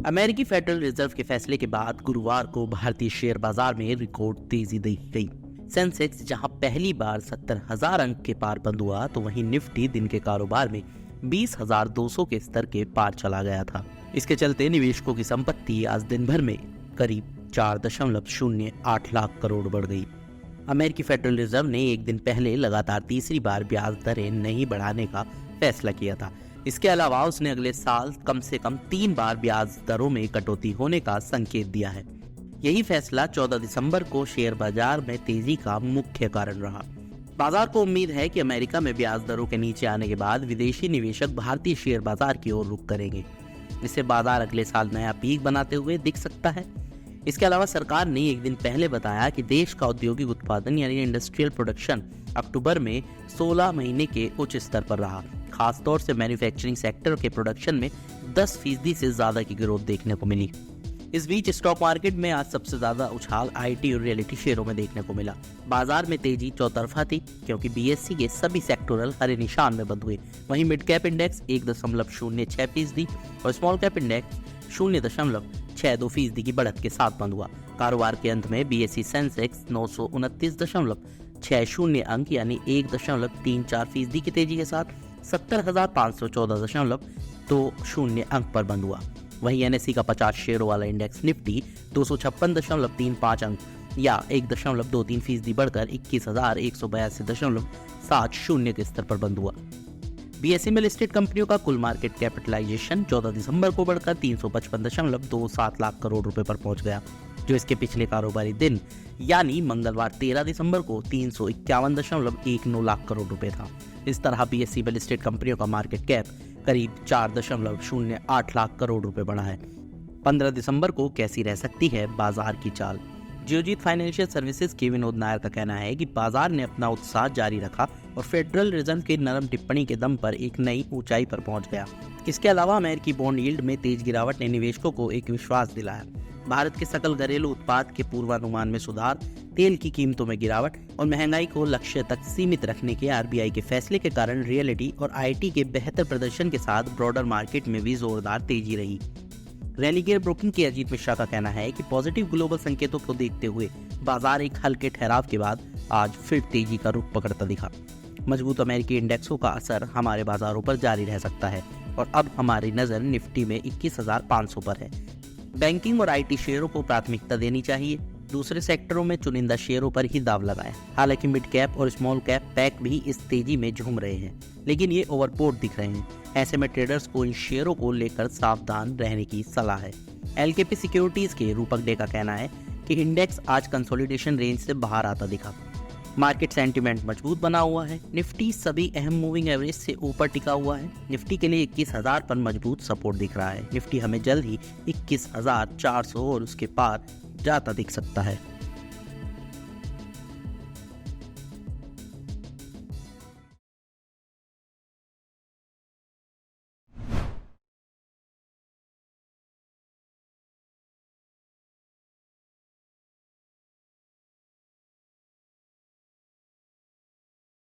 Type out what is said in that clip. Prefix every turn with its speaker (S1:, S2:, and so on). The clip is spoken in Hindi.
S1: अमेरिकी फेडरल रिजर्व के फैसले के बाद गुरुवार को भारतीय शेयर बाजार में रिकॉर्ड तेजी देखी गई। सेंसेक्स जहां पहली बार 70,000 अंक के पार बंद हुआ, तो वहीं निफ्टी दिन के कारोबार में 20,200 के स्तर के पार चला गया था। इसके चलते निवेशकों की संपत्ति आज दिन भर में करीब 4.08 लाख करोड़ बढ़ गई। अमेरिकी फेडरल रिजर्व ने एक दिन पहले लगातार तीसरी बार ब्याज दरें नहीं बढ़ाने का फैसला किया था। इसके अलावा उसने अगले साल कम से कम 3 बार ब्याज दरों में कटौती होने का संकेत दिया है। यही फैसला 14 दिसंबर को शेयर बाजार में तेजी का मुख्य कारण रहा। बाजार को उम्मीद है कि अमेरिका में ब्याज दरों के नीचे आने के बाद विदेशी निवेशक भारतीय शेयर बाजार की ओर रुख करेंगे। इससे बाजार अगले साल नया पीक बनाते हुए दिख सकता है। इसके अलावा सरकार ने एक दिन पहले बताया कि देश का औद्योगिक उत्पादन यानी इंडस्ट्रियल प्रोडक्शन अक्टूबर में 16 महीने के उच्च स्तर पर रहा। खासतौर से मैन्युफैक्चरिंग सेक्टर के प्रोडक्शन में 10% से ज्यादा की ग्रोथ देखने को मिली। इस बीच स्टॉक मार्केट में आज सबसे ज्यादा उछाल आईटी और रियलिटी शेयरों में देखने को मिला। बाजार में तेजी चौतरफा थी क्योंकि बीएससी के सभी सेक्टोरल हरे निशान में बंद हुए। वहीं मिड कैप इंडेक्स 1.06% और स्मॉल कैप इंडेक्स 0.62% की बढ़त के साथ बंद हुआ। कारोबार के अंत में बीएससी सेंसेक्स 929.60 अंक यानी 1.34% की तेजी के साथ 70,514.20 अंक पर बंद हुआ। वहीं एनएसई का 50 शेयरों वाला इंडेक्स निफ्टी 256.35 अंक या 1.23% बढ़कर 21,182.70 के स्तर पर बंद हुआ। बीएसई में लिस्टेड कंपनियों का कुल मार्केट कैपिटलाइजेशन 14 दिसंबर को बढ़कर 355.27 लाख करोड़ रुपए पर पहुंच गया, जो इसके पिछले कारोबारी दिन यानी मंगलवार 13 दिसंबर को 351.19 लाख करोड़ रुपए था। इस तरह बीएसई में लिस्टेड कंपनियों का मार्केट कैप करीब 4.08 लाख करोड़ रुपए बढ़ा है। 15 दिसंबर को कैसी रह सकती है बाजार की चाल? जियोजीत फाइनेंशियल सर्विसेज के विनोद नायर का कहना है कि बाजार ने अपना उत्साह जारी रखा और फेडरल रिजर्व की नरम टिप्पणी के दम पर एक नई ऊंचाई पर पहुंच गया। इसके अलावा अमेरिकी बॉन्ड यील्ड में तेज गिरावट ने निवेशकों को एक विश्वास दिलाया। भारत के सकल घरेलू उत्पाद के पूर्वानुमान में सुधार, तेल की कीमतों में गिरावट और महंगाई को लक्ष्य तक सीमित रखने के आरबीआई के फैसले के कारण रियलिटी और आईटी के बेहतर प्रदर्शन के साथ ब्रॉडर मार्केट में भी जोरदार तेजी रही। रेनिगेयर ब्रोकिंग के अजीत मिश्रा का कहना है कि पॉजिटिव ग्लोबल संकेतों को देखते हुए बाजार एक हल्के ठहराव के बाद आज फिर तेजी का रुख पकड़ता दिखा। मजबूत अमेरिकी इंडेक्सों का असर हमारे बाजारों पर जारी रह सकता है और अब हमारी नजर निफ्टी में 21,500 पर है। बैंकिंग और आईटी शेयरों को प्राथमिकता देनी चाहिए। दूसरे सेक्टरों में चुनिंदा शेयरों पर ही दाव लगाएं। हालांकि मिड कैप और स्मॉल कैप पैक भी इस तेजी में झूम रहे हैं, लेकिन ये ओवरबोट दिख रहे हैं। ऐसे में ट्रेडर्स को इन शेयरों को लेकर सावधान रहने की सलाह है। एलकेपी सिक्योरिटीज के रूपक डे का कहना है कि इंडेक्स आज कंसोलिडेशन रेंज से बाहर आता दिखा। मार्केट सेंटिमेंट मजबूत बना हुआ है। निफ्टी सभी अहम मूविंग एवरेज से ऊपर टिका हुआ है। निफ्टी के लिए 21,000 पर मजबूत सपोर्ट दिख रहा है। निफ्टी हमें जल्द ही 21,400 और उसके पार जाता दिख सकता है।